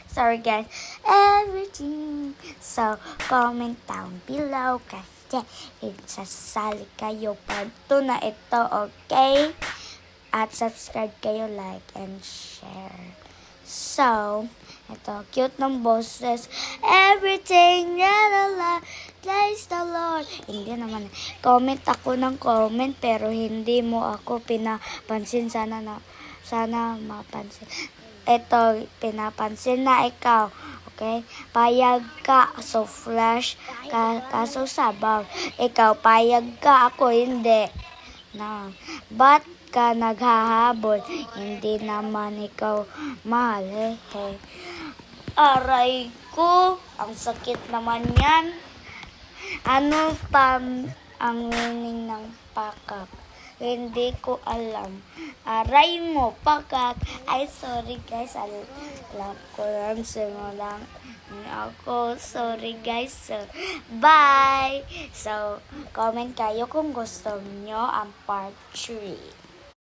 Sorry guys. Everything. So, comment down below kasi isasali kayo part 2 na ito, okay? At subscribe kayo, like, and share. So, ito, cute ng boses. Everything that I love, praise the Lord. Hindi naman. Comment ako ng comment, pero hindi mo ako pinapansin. Sana mapansin. Ito, pinapansin na ikaw. Okay? Payag ka, so flash, kaso sabaw. Ikaw, payag ka, ako hindi. Na, ba't ka naghahabol? Hindi naman ikaw mahal. Aray ko, ang sakit naman yan. Ano pa ang meaning ng pakak? Hindi ko alam. Aray mo, pakak. Ay, sorry guys. Alam ko lang, simulang ako. Sorry guys. So, bye! So, comment kayo kung gusto nyo ang part 3.